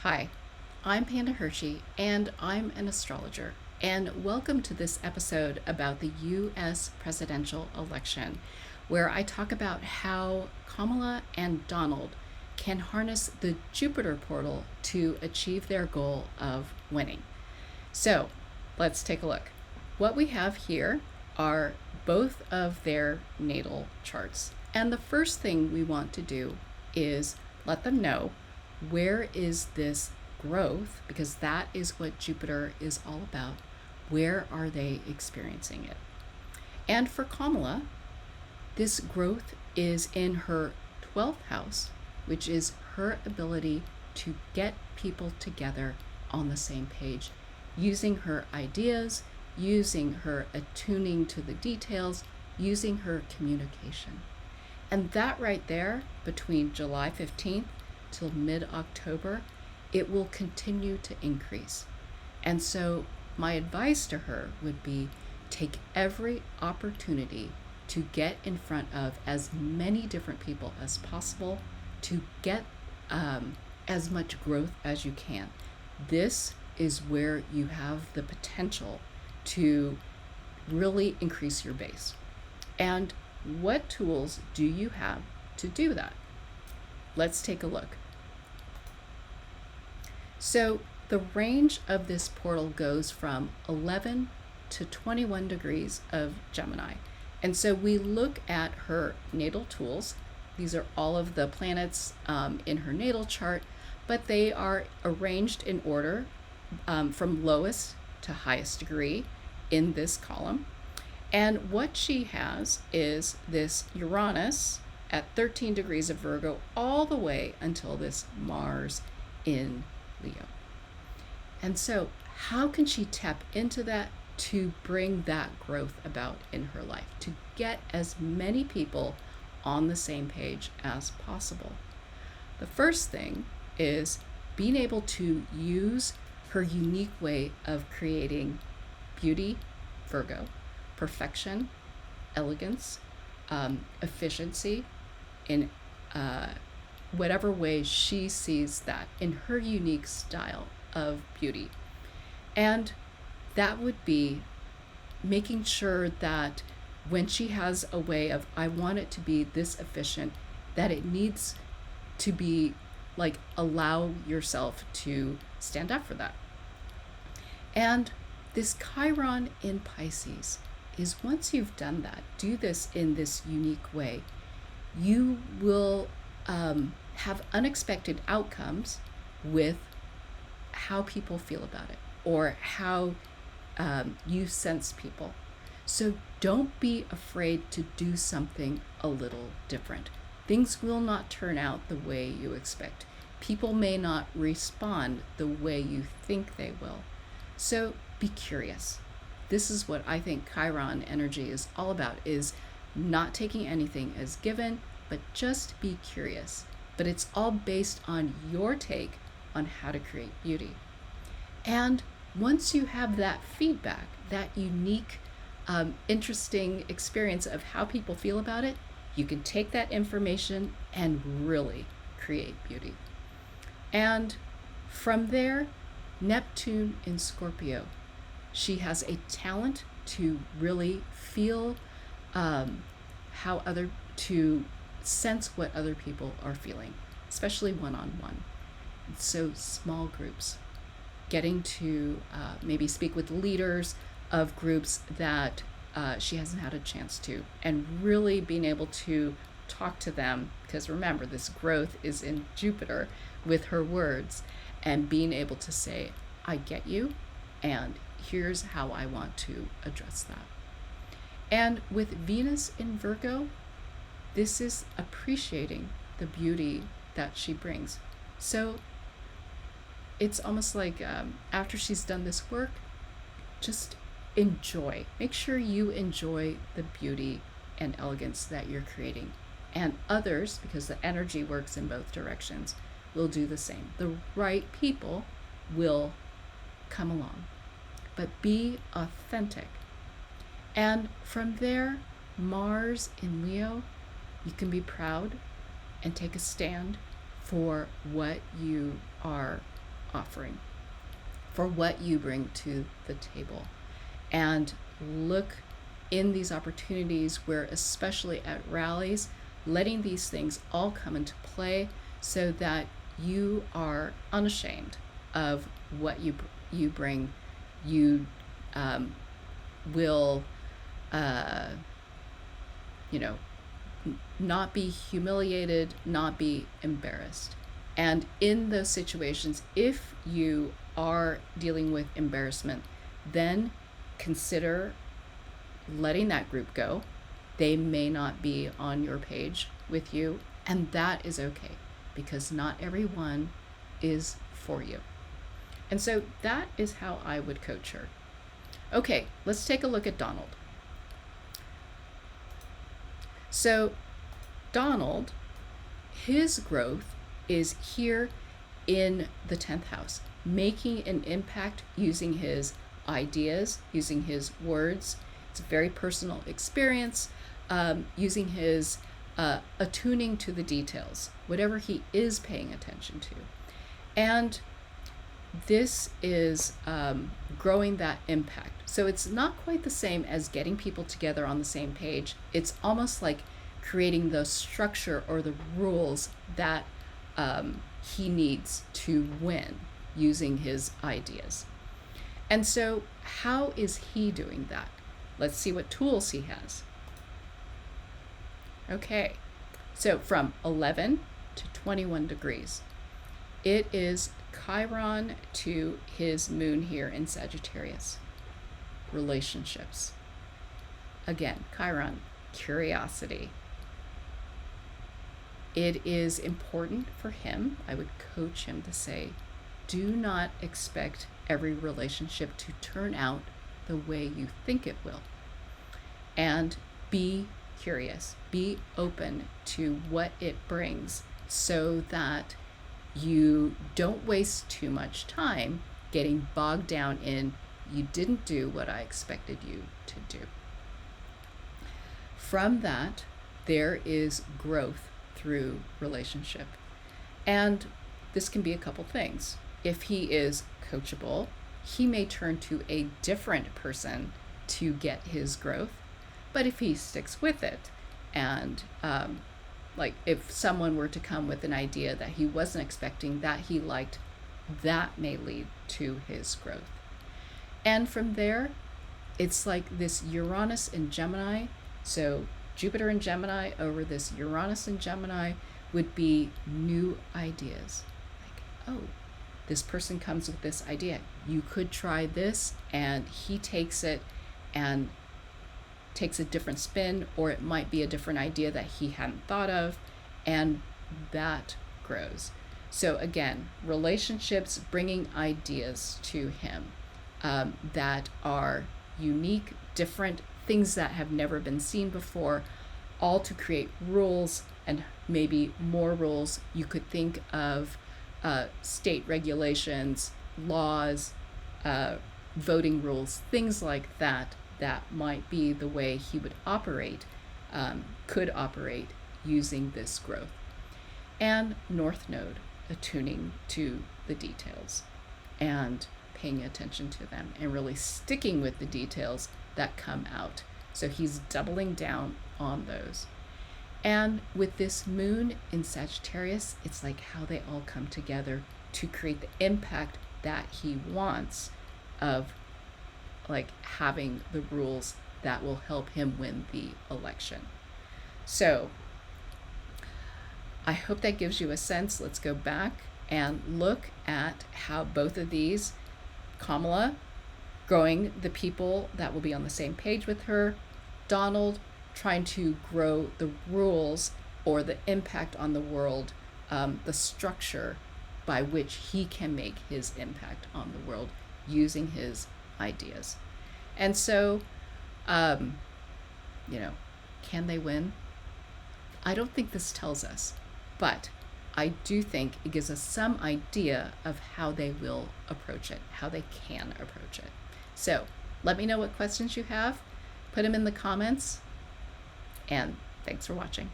Hi, I'm Panda Hershey, and I'm an astrologer. And welcome to this episode about the U.S. presidential election, where I talk about how Kamala and Donald can harness the Jupiter portal to achieve their goal of winning. So let's take a look. What we have here are both of their natal charts. And the first thing we want to do is let them know where is this growth, because that is what Jupiter is all about. Where are they experiencing it? And for Kamala, this growth is in her 12th house, which is her ability to get people together on the same page, using her ideas, using her attuning to the details, using her communication. And that right there, between July 15th till mid-October, it will continue to increase. And so my advice to her would be take every opportunity to get in front of as many different people as possible to get as much growth as you can. This is where you have the potential to really increase your base. And what tools do you have to do that? Let's take a look. So the range of this portal goes from 11 to 21 degrees of Gemini. And so we look at her natal tools. These are all of the planets in her natal chart, but they are arranged in order from lowest to highest degree in this column. And what she has is this Uranus at 13 degrees of Virgo all the way until this Mars in Leo. And so how can she tap into that to bring that growth about in her life, to get as many people on the same page as possible? The first thing is being able to use her unique way of creating beauty, Virgo, perfection, elegance, efficiency in whatever way she sees that in her unique style of beauty. And that would be making sure that when she has a way of, I want it to be this efficient, that it needs to be like, allow yourself to stand up for that. And this Chiron in Pisces is, once you've done that, do this in this unique way, you will have unexpected outcomes with how people feel about it or how you sense people. So don't be afraid to do something a little different. Things will not turn out the way you expect. People may not respond the way you think they will. So be curious. This is what I think Chiron energy is all about, is not taking anything as given, but just be curious. But it's all based on your take on how to create beauty. And once you have that feedback, that unique, interesting experience of how people feel about it, you can take that information and really create beauty. And from there, Neptune in Scorpio, she has a talent to really feel to sense what other people are feeling, especially one-on-one. So small groups, getting to maybe speak with leaders of groups that she hasn't had a chance to, and really being able to talk to them, because remember, this growth is in Jupiter with her words, and being able to say, I get you, and here's how I want to address that. And with Venus in Virgo, this is appreciating the beauty that she brings. So it's almost like after she's done this work, just enjoy. Make sure you enjoy the beauty and elegance that you're creating. And others, because the energy works in both directions, will do the same. The right people will come along. But be authentic. And from there, Mars in Leo, you can be proud and take a stand for what you are offering, for what you bring to the table. And look in these opportunities where, especially at rallies, letting these things all come into play so that you are unashamed of what you bring. You will, not be humiliated, not be embarrassed. And in those situations, if you are dealing with embarrassment, then consider letting that group go. They may not be on your page with you, and that is okay, because not everyone is for you. And so that is how I would coach her. Okay, let's take a look at Donald. So Donald, his growth is here in the 10th house, making an impact using his ideas, using his words. It's a very personal experience, using his attuning to the details, whatever he is paying attention to. And this is growing that impact. So it's not quite the same as getting people together on the same page. It's almost like creating the structure or the rules that he needs to win using his ideas. And so how is he doing that? Let's see what tools he has. Okay, so from 11 to 21 degrees. It is Chiron to his moon here in Sagittarius. Relationships. Again, Chiron, curiosity. It is important for him, I would coach him to say, do not expect every relationship to turn out the way you think it will. And be curious, be open to what it brings so that you don't waste too much time getting bogged down in, you didn't do what I expected you to do. From that, there is growth through relationship. And this can be a couple things. If he is coachable, he may turn to a different person to get his growth. But if he sticks with it, and like if someone were to come with an idea that he wasn't expecting, that he liked, that may lead to his growth. And from there, it's like this Uranus in Gemini. So Jupiter in Gemini over this Uranus in Gemini would be new ideas. Like, oh, this person comes with this idea. You could try this, and he takes it and takes a different spin, or it might be a different idea that he hadn't thought of, and that grows. So again, relationships bringing ideas to him that are unique, different, things that have never been seen before, all to create rules, and maybe more rules. You could think of state regulations, laws, voting rules, things like that, that might be the way he would operate, could operate using this growth. And North Node, attuning to the details and paying attention to them and really sticking with the details that come out. So he's doubling down on those. And with this moon in Sagittarius, it's like how they all come together to create the impact that he wants of like having the rules that will help him win the election. So I hope that gives you a sense. Let's go back and look at how both of these, Kamala growing the people that will be on the same page with her, Donald trying to grow the rules or the impact on the world, the structure by which he can make his impact on the world using his ideas. And so, can they win? I don't think this tells us, but I do think it gives us some idea of how they will approach it, how they can approach it. So let me know what questions you have, put them in the comments, and thanks for watching.